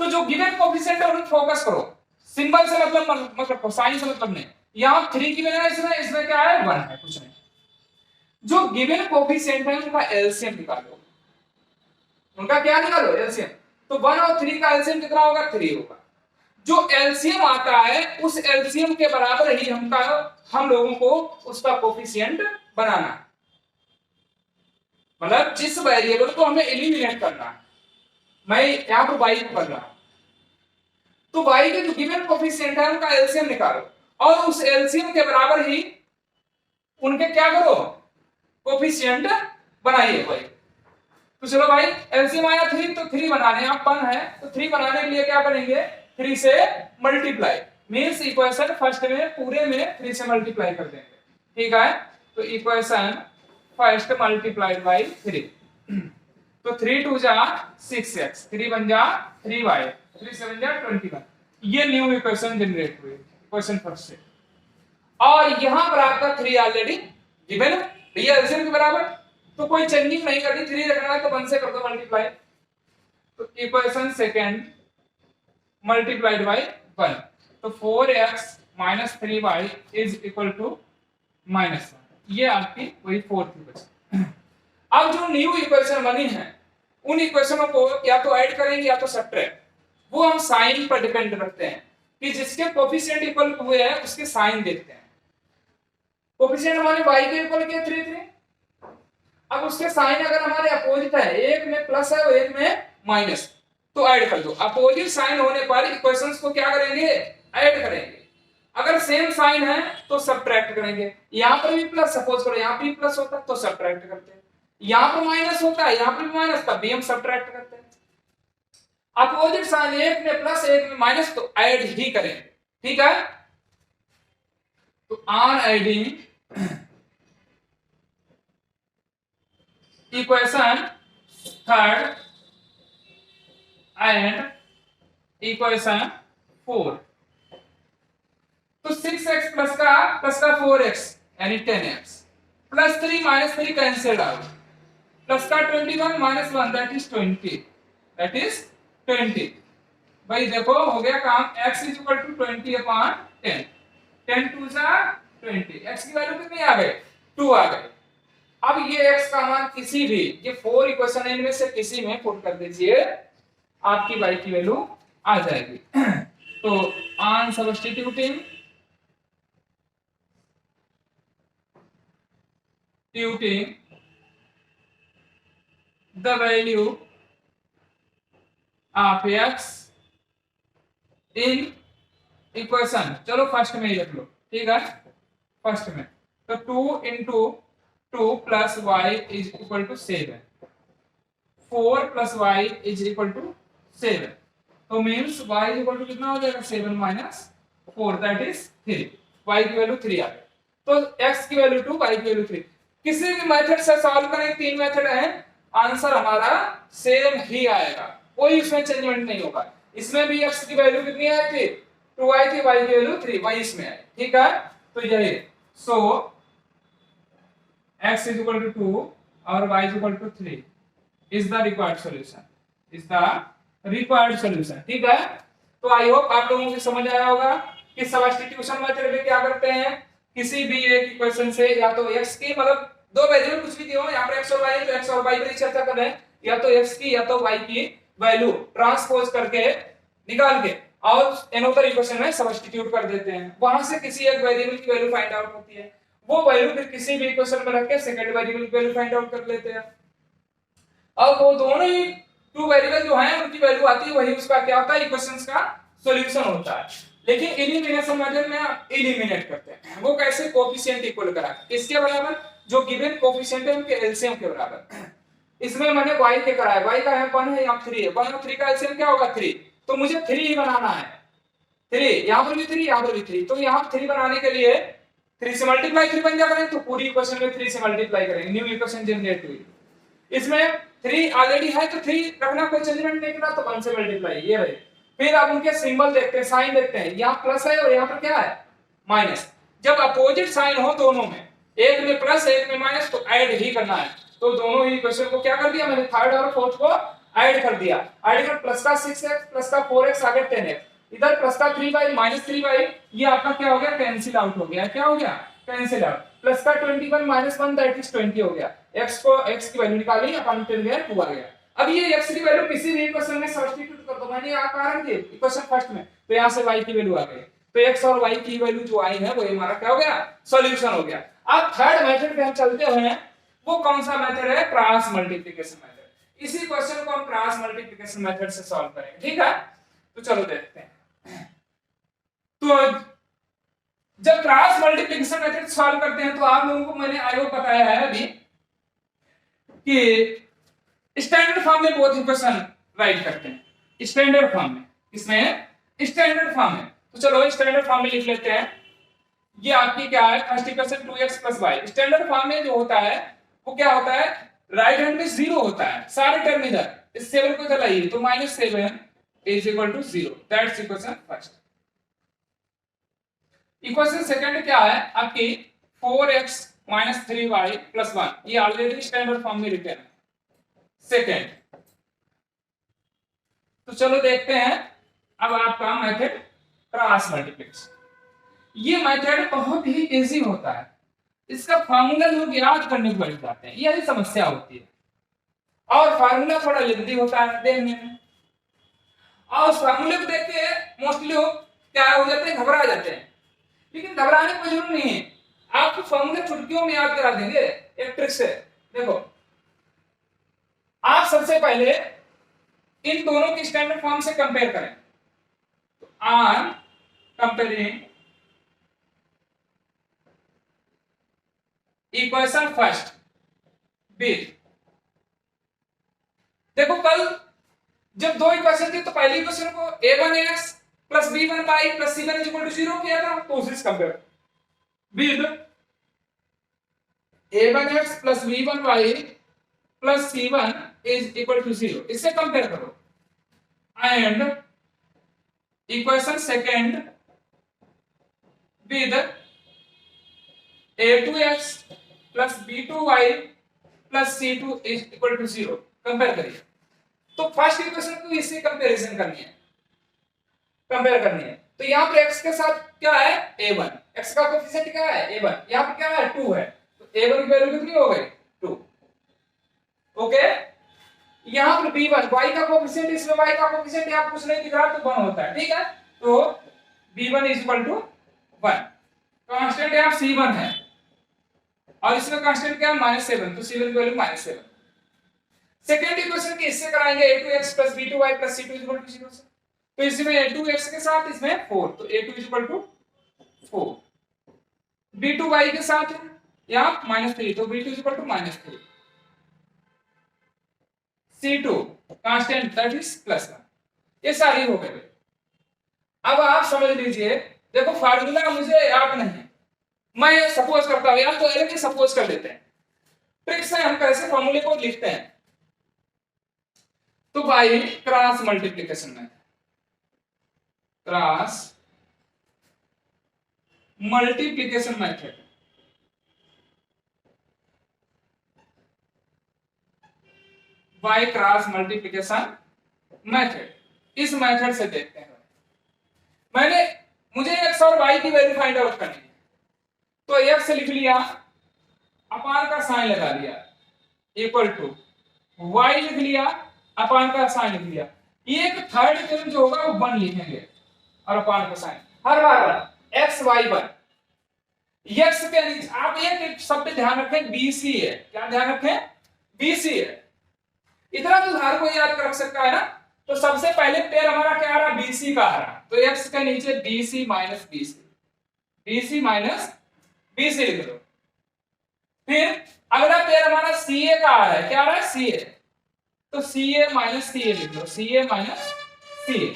तो जो गिवन कोएफिशिएंट है उन फोकस करो, सिंबल से मतलब साइन से मतलब नहीं, यहां 3 की वैल्यू इसमें क्या है 1 है, कुछ नहीं, जो गिवन कोफिशिएंट है उनका एलसीएम निकालो। उनका क्या निकालो? एलसीएम। तो 1 और 3 का एलसीएम कितना होगा? 3 होगा। जो एलसीएम आता है उस एलसीएम के बराबर ही हम लोगों को उसका कोफिशिएंट बनाना है। मतलब जिस वेरिएबल को हमें एलिमिनेट करना है, मैं यहां पर y को कर रहा हूं, तो y के जो गिवन कोफिशिएंट है उनका एलसीएम निकालो और उस एलसीएम के बराबर ही उनके क्या करो? कोफिशिएंट बनाइए भाई। तो चलो भाई एलसीएम आया 3, तो 3 बनाने आप 1 है तो 3 बनाने के लिए क्या करेंगे? 3 से मल्टीप्लाई, मींस इक्वेशन फर्स्ट में पूरे में 3 से मल्टीप्लाई कर देंगे। ठीक है, तो इक्वेशन फर्स्ट मल्टीप्लाइड बाय 3, तो 3 2 जा 6x, 3 1 जा 3y, 3 7 जा 21। ये न्यू इक्वेशन जनरेट हुई इक्वेशन फर्स्ट से। और यहां पर आपका 3 ऑलरेडी गिवन है, ये एलसीएम के बराबर, तो कोई चेंजिंग नहीं करनी, 3 रखना है तो 1 से कर दो मल्टीप्लाई। तो इक्वेशन सेकंड मल्टीप्लाइड बाय 1, तो 4x minus 3y is equal to -1। ये आपकी वही फोर्थ इक्वेशन। अब जो न्यू इक्वेशन बनी है उन इक्वेशनों को या तो ऐड करेंगे या तो सब्ट्रैक्ट। वो हम साइन पर डिपेंड रखते हैं कि जिसके कोफिशिएंट इक्वल हुए हैं उसके साइन देखते हैं। कोफिशिएंट हमारे y के इक्वल किया 3 3, अब उसके साइन अगर हमारे अपोजिट है, एक में प्लस है और एक में माइनस, तो ऐड कर दो। अपोजिट साइन होने पर इक्वेशंस को क्या करेंगे? ऐड करेंगे। अगर सेम साइन है तो सब्ट्रैक्ट करेंगे। यहां पर भी प्लस, सपोज करो यहां पर भी प्लस होता तो सब्ट्रैक्ट करते हैं, यहां पर माइनस होता है यहां पर भी माइनस, तब भी हम सब्ट्रैक्ट करते हैं। अपोजिट साइन, एक में प्लस एक में माइनस, तो ऐड ही करेंगे। ठीक है, तो on adding equation third and equation 4, तो 6x प्लस का 4x यानी 10x plus 3 minus 3 cancel out, plus का 21 माइनस 1 दैट इज 20। भाई देखो हो गया काम, x is equal to 20 upon 10, 10 2 जा 20, x की वैल्यू कितनी आ गई? 2 आ गई। अब ये x का मान किसी भी, ये 4 इक्वेशन इनमें से किसी में पुट कर दीजिए, आपकी y की वैल्यू आ जाएगी। तो on substituting the value of x in equation, चलो फर्स्ट में ही रख लो। ठीक है, फर्स्ट में तो 2 into 2 plus y is equal to 7, 4 plus y is equal to 7, तो means y is equal to कितना हो जाएगा? 7 minus 4 that is 3, y की वैल्यू 3 आ गई। तो x की वैल्यू 2, y की वैल्यू 3। किसी भी मेथड से सॉल्व करें, 3 मेथड है, आंसर हमारा सेम ही आएगा, कोई इसमें चेंजमेंट नहीं होगा। इसमें भी x की वैल्यू कितनी आई थी? 2 आई थी, y की वैल्यू 3, वही इसमें आई। ठीक है, तो यही सो x is equal to 2 और y is equal to 3 is the required solution, ठीक है, तो आई होप आप लोगों को समझ आया होगा कि सब्स्टिट्यूशन मेथड में क्या करते हैं, किसी भी एक इक्वेशन से या तो x की, मतलब दो वेरिएबल कुछ भी दिए हो, यहाँ पर x और y है तो x और y पर ही चर्चा कर रहे हैं, या तो x की या तो y की वैल्यू ट्रांसपोज करके निकाल के और अनदर इक्वेशन में सब्स्टिट्यूट कर देते हैं। वहां से किसी एक वेरिएबल की वैल्यू फाइंड आउट होती है, वो वैल्यू फिर किसी भी इक्वेशन में रख के सेकंड वेरिएबल की वैल्यू फाइंड आउट कर लेते हैं। अब वो दोनों ही टू वेरिएबल जो हैं उनकी वैल्यू आती है, वही उसका क्या होता है? इक्वेशंस का सॉल्यूशन होता है। लेकिन एलिमिनेशन मेथड में एलिमिनेट करते हैं, वो कैसे? कोफिशिएंट इक्वल करा किसके बराबर? जो गिवन कोफिशिएंट है उनके एलसीएम के बराबर। इसमें मैंने y के कराया, y का है 1 है या 3 है, 1 और 3 का एलसीएम क्या होगा? 3, तो मुझे 3 ही बनाना है। 3 यहां पर भी 3, यहां पर भी 3, तो यहां 3 बनाने के लिए 3 से मल्टीप्लाई 3 बन जाएगा, तो पूरी इक्वेशन में 3 से मल्टीप्लाई करेंगे, न्यू इक्वेशन जनरेट हुई। इसमें 3 ऑलरेडी है तो 3 रखना, कोई चेंजमेंट नहीं करना, तो 1 से मल्टीप्लाई, ये है। फिर आप उनके सिंबल देखते हैं, साइन देखते हैं, यहाँ प्लस है और यहाँ पर क्या है? माइनस। जब अपोजिट साइन हो दोनों में, एक में प्लस एक में माइनस, तो ऐड ही करना है। तो दोनों ही इक्वेशन को क्या कर दिया मैंने? थर्ड और फोर्थ को ऐड कर दिया। ऐड कर प्लस का 6x प्लस का 4x आगे 10x, इधर प्लस का 3y माइनस 3y, ये आपका क्या हो गया? कैंसिल आउट हो गया। क्या हो गया? कैंसिल आउट, प्लस का 21 माइनस 1 दैट इज 20 हो गया। x की वैल्यू निकाली, अपन चल गया 2 आ गया। अब ये x की वैल्यू किसी भी इक्वेशन में सब्स्टिट्यूट कर दो, मैंने कारण दिए इक्वेशन फर्स्ट में, तो यहां से y की वैल्यू आ गई, तो x और y की वैल्यू जो आई है वो हमारा क्या हो गया, सॉल्यूशन हो गया। अब थर्ड मेथड पे हम चलते हैं, वो कौन सा मेथड है, क्रॉस मल्टीप्लिकेशन मेथड। इसी क्वेश्चन को हम क्रॉस मल्टीप्लिकेशन मेथड से सॉल्व करेंगे, ठीक है। तो चलो देखते हैं। तो जब क्रॉस मल्टीप्लिकेशन मेथड सॉल्व करते हैं तो आप लोगों को मैंने आयोग बताया है अभी कि स्टैंडर्ड फॉर्म में बहुत इक्वेशन राइट करते हैं, स्टैंडर्ड फॉर्म में, इसमें स्टैंडर्ड फॉर्म में। तो चलो स्टैंडर्ड फॉर्म में लिख लेते हैं। ये आपकी क्या है, first equation 2x + y। Standard form में जो होता है वो क्या होता है, राइट हैंड में 0 होता है, सारे टर्म इधर, इस 7 को इधर लाइए तो -7 = 0, that's equation first. Equation second क्या है आपकी, 4x - 3y + 1, ये ऑलरेडी स्टैंडर्ड फॉर्म में लिखे हैं सेकंड। तो चलो देखते हैं अब आपका मेथड क्रॉस मल्टीप्लिकेशन। ये मेथड बहुत ही इजी होता है, इसका फार्मूला लोग याद करने को बैठ जाते हैं, यही समस्या होती है। और फार्मूला थोड़ा लेंथी होता है देखने में, और उस फार्मूले को देख के मोस्टली लोग क्या हो जाते हैं, घबरा जाते हैं। लेकिन घबराने की जरूरत नहीं है, आपको फार्मूले चुटकियों में याद करा देंगे एक ट्रिक से। देखो, आप सबसे पहले इन दोनों की स्टैंडर्ड फॉर्म से कंपेयर करें। तो on comparing equation first with, देखो कल जब दो इक्वेशन थी तो पहली इक्वेशन को a1x + b1y + c1 = 0 किया था, तो उसे compare with a1x + b1y + c1 = 0, इससे कंपेयर करो। And equation second with a2x + b2y + c2 = 0, compare करिए। तो फर्स्ट इक्वेशन को इससे कंपैरिजन करनी है, कंपेयर करनी है। तो यहां पर x के साथ क्या है, a1, x का कोएफिशिएंट क्या है, a1, यहां पर क्या है, 2 है, तो a1 की वैल्यू कितनी हो गई, 2। ओके, यहां पर b1, y का कोएफिशिएंट, इसमें y का कोएफिशिएंट यहां कुछ नहीं दिख रहा तो 1 होता है, ठीक है। तो b1 = 1, कांस्टेंट यहां c1 है और इसमें कांस्टेंट क्या है, -7, तो c1 की वैल्यू -7। सेकंड इक्वेशन के इससे कराएंगे a2x + b2y + c2 = 0 से, तो इसमें a2x के साथ इसमें 4, तो a2 = 4, b2y के साथ यहां -3, तो b2 = -3, c2 constant that is +1। ये सारी हो गई। अब आप समझ लीजिए, देखो फार्मूला मुझे याद नहीं है, मैं सपोज करता हूं, या तो ऐसे सपोज कर लेते हैं, ट्रिक से हम कैसे फार्मूले को लिखते हैं। तो बाय क्रॉस मल्टीप्लिकेशन में, cross multiplication method, by cross multiplication method, इस मेथड से देखते हैं। मुझे x और y की वैल्यू फाइंड आउट करनी है, तो x लिख लिया, अपान का साइन लगा दिया, इक्वल टू y लिख लिया, अपान का साइन लिख लिया। ये एक थर्ड टर्म जो होगा वो 1 लिखेंगे और अपान का साइन हर बार x y1। x के नीचे आप एक शब्द ध्यान रखें, bc है, क्या ध्यान रखें, bc है। इतना तो हर कोई याद कर सकता है ना। तो सबसे पहले पेयर हमारा क्या आ रहा, BC का आ रहा, तो x के नीचे BC - BC, BC - BC लिख लो। फिर अगला पेयर हमारा CA का आ रहा है, क्या आ रहा है, CA, तो CA - CA लिख लो, CA - CA।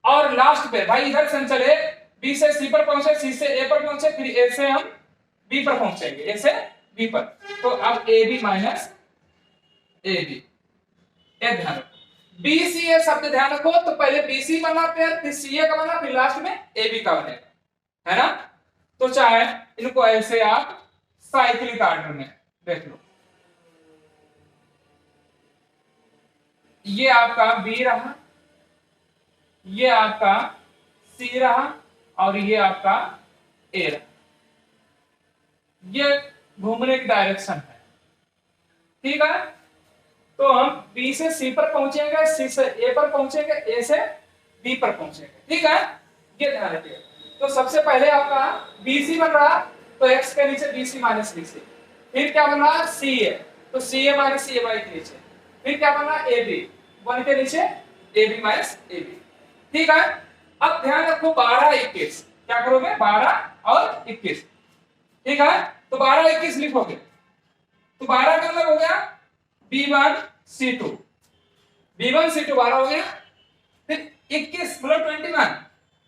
और लास्ट पे भाई इधर से हम चले, B से C पर पहुंचे, C से A पर पहुंचे, फिर A से हम B पर पहुंचेंगे, A से B पर, तो अब AB - AB, ये ध्यान रखो। BCA शब्द ध्यान रखो, तो पहले BC बना पेयर, फिर CA का बना, फिर लास्ट में AB का बनेगा, है ना। तो चाहे इनको ऐसे आप साइक्लिक ऑर्डर में देख लो, ये आपका B रहा, ये आपका C रहा, और ये आपका A रहा। ये घूमने की डायरेक्शन है, ठीक है। तो हम बी से सी पर पहुंचेंगे, सी से ए पर पहुंचेंगे, ए से बी पर पहुंचेंगे, ठीक है। ये ध्यान रखिए। तो सबसे पहले आपका बीसी बन रहा, तो एक्स के नीचे बीसी माइनस बीसी। फिर क्या बन रहा, सी ए, तो सी ए माइनस सी ए वाई के नीचे। फिर क्या बन रहा, ए बी, वन के नीचे a b minus a b, ठीक है। अब ध्यान रखो 12 21, क्या करोगे 12 और 21, ठीक है। तो 12 21 लिखोगे, तो 12 का मतलब हो गया B1 C2, B1 C2 12 हो गया। फिर 21 मतलब 21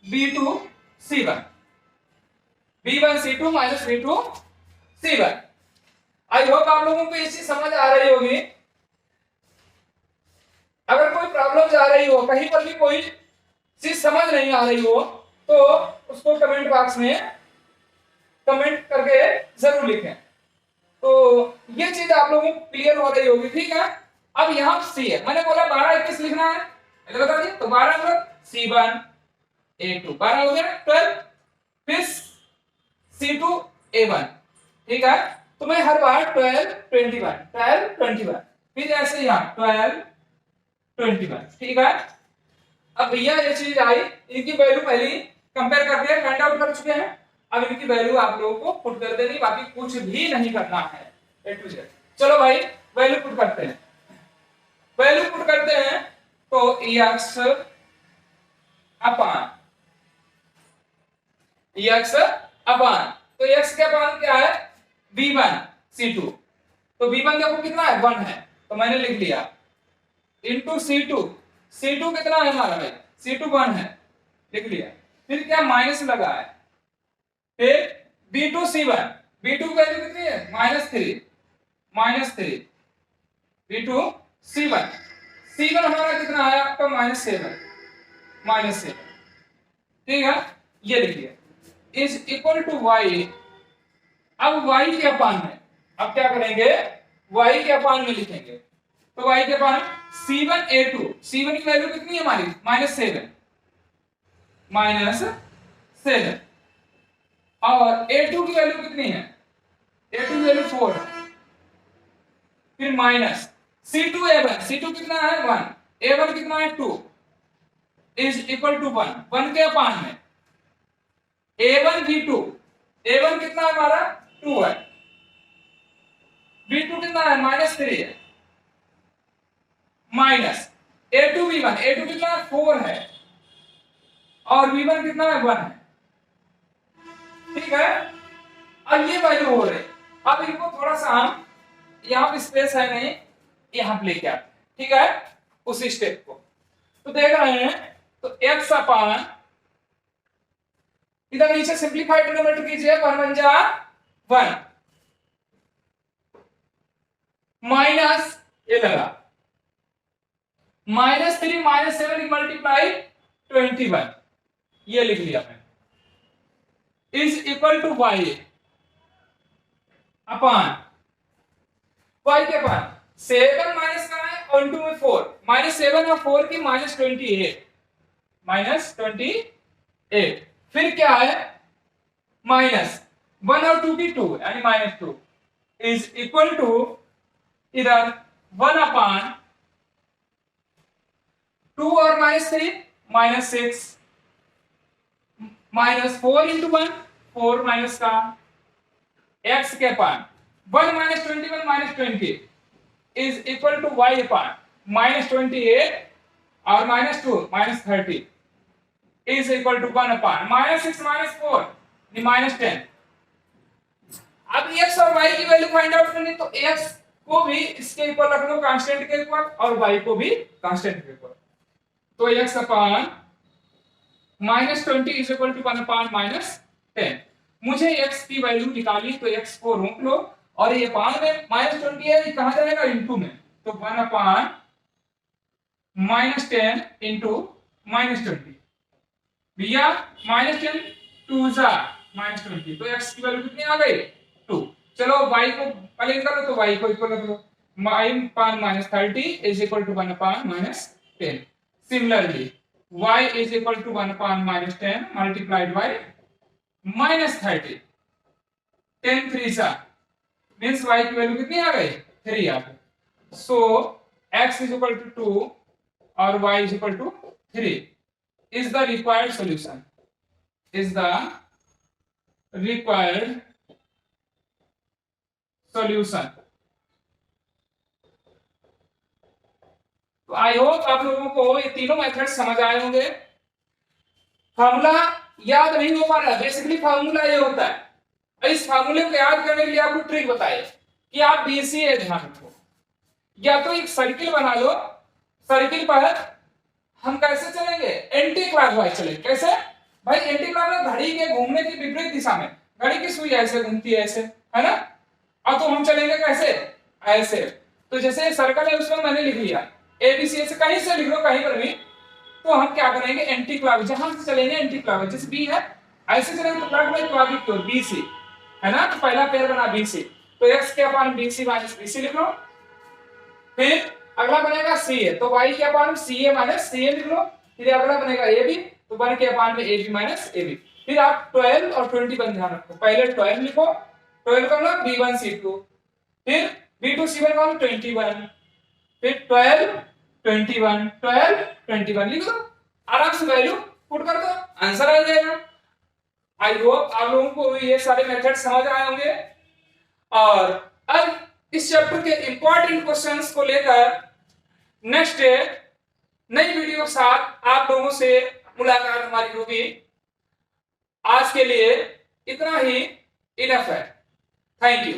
B2 C1, B1 C2 minus B2 C1। I hope आप लोगों को ये चीज समझ आ रही होगी। अगर कोई प्रॉब्लम आ रही हो, कहीं पर भी कोई चीज समझ नहीं आ रही हो, तो उसको कमेंट बॉक्स में कमेंट करके जरूर लिखें। तो ये चीज आप लोगों को क्लियर हो रही होगी, ठीक है। अब यहाँ सी है, मैंने बोला 12 21 लिखना है, बता दिया। तो 12 मतलब C1 A2 12 हो गया 12, फिर C2 A1, ठीक है। तो मैं हर बार 12 21, फिर ऐसे यहाँ 12 21, ठीक है। अब भैया ये चीज आई, इनकी वैल्यू पहले कंपेयर कर दिया, फाइंड आउट कर चुके हैं। अब इनकी वैल्यू आप लोगों को पुट कर देनी, बाकी कुछ भी नहीं करना है, ए टू जेड। चलो भाई वैल्यू पुट करते हैं, वैल्यू पुट करते हैं। तो एक्स अपान तो एक्स के अपान क्या है, B1 C2। तो B1 देखो कितना है 1 है, तो मैंने लिख लिया इंटू C2 कितना है हमारा भाई, C2 1 है, लिख लिया। फिर क्या माइनस लगा है, फिर B2 C1, B2 की वैल्यू कितनी है -3 B2 C1 हमारा कितना है आपका -7, ठीक है। ये लिखिए इज इक्वल टू y। अब y के अपान में, अब क्या करेंगे, y के अपान में लिखेंगे। तो y के अपान C1 A2, C1 की वैल्यू कितनी है हमारी -7 और A2 की वैल्यू कितनी है, A2 की वैल्यू 4, फिर माइनस C2 A1, C2 कितना है 1, A1 कितना है 2, इज इक्वल टू 1 के अपान में A1 B2, A1 कितना है हमारा 2 है, B2 कितना है -3 है, माइनस A2 B1, A2 कितना है 4 है और B1 कितना है 1 है, ठीक है। अब ये वैल्यू हो रही, अब इनको थोड़ा सा हम यहाँ पे स्पेस है नहीं, यहाँ पे लेके आते, ठीक है, उसी स्टेप को। तो देख रहे हैं, तो x अपान इधर नीचे सिंप्लीफाइड डिनोमिनेटर कीजिए, 1 1 जा 1 माइनस ये लगा -3 -7 मल्टीप्लाई 21, ये लिख लिया मैंने, is equal to y upon y के अपान 7 माइनस का है और 2 में 4, -7 और 4 की -28, फिर क्या है -1 और 2 की 2 यानी -2, इज इक्वल टू इधर 1 अपान 2 और -3 -6 -4 इंटू 1 4 माइनस का x के अपान 1 -21 -20 इज इक्वल टू y अपान -28 और -2 -30 इज इक्वल टू 1 अपान -6 -4 -10। अब x और y की वैल्यू फाइंड आउट करनी, तो x को भी इसके इक्वल रख लो, कांस्टेंट के इक्वल, और y को भी कांस्टेंट के इक्वल। तो x upon -20 is equal to 1 upon -10। मुझे x की वैल्यू निकाली, तो x को रोक लो, और ये अपान में -20 है, ये कहां जाएगा इनटू में, तो 1 अपान -10 इंटू -20 भैया -10 2 जा -20, तो x की वैल्यू कितनी आ गई 2। चलो y को पहले निकालो, तो y को इक्वल रख लो, -1 upon -30 is equal to 1 upon -10। Similarly y is equal to 1 upon -10 multiplied by -30 10 3 सा मीन्स y की वैल्यू कितनी आ गई 3 आ गई। So x is equal to 2 और y is equal to 3 is the required solution, is the required solution. तो I hope आप लोगों को ये तीनों मेथड समझ आए होंगे। फार्मूला याद नहीं हो पा रहा, बेसिकली फार्मूला ये होता है। इस फार्मूले को याद करने के लिए आपको ट्रिक बताइए कि आप बीसीए ध्यान रखो, या तो एक सर्किल बना लो, सर्किल पर हम कैसे चलेंगे एंटी क्लॉकवाइज चलेंगे। कैसे भाई एंटी क्लॉकवाइज, घड़ी के घूमने की विपरीत दिशा में, घड़ी की सुई ऐसे घूमती है ऐसे, है ना। अब तो हम चलेंगे कैसे ऐसे। तो जैसे सर्कल है उसमें मैंने लिख लिया एबीसी, ऐसे कहीं से लिख लो कहीं पर भी, तो हम क्या करेंगे एंटी क्लॉकवाइज, जहां से चलेंगे एंटी क्लॉकवाइज, जैसे बी है ऐसे चलेंगे तो क्लॉकवाइज क्लॉकवाइज की ओर बीसी, है ना। तो पहला पेयर बना बीसी, तो x के अपान बीसी माइनस बीसी लिख लो। फिर अगला बनेगा सी है, तो y के अपान सी ए माइनस सी ए लिख लो। फिर अगला बनेगा ए बी, तो 1 के अपान में a b minus a b. फिर आप 12 और 21 ध्यान रखो, पहले 12 लिखो, 12 का मतलब b1 c2, फिर b2 c1 का मतलब 21, फिर 12 21 12 21 लिख दो, आराम से वैल्यू पुट कर दो, आंसर आ जाएगा। आई होप आप लोगों को ये सारे मेथड समझ आए होंगे। और अब इस चैप्टर के इंपॉर्टेंट क्वेश्चंस को लेकर नेक्स्ट नई वीडियो के साथ आप लोगों से मुलाकात हमारी होगी। आज के लिए इतना ही इनफ है। Thank you.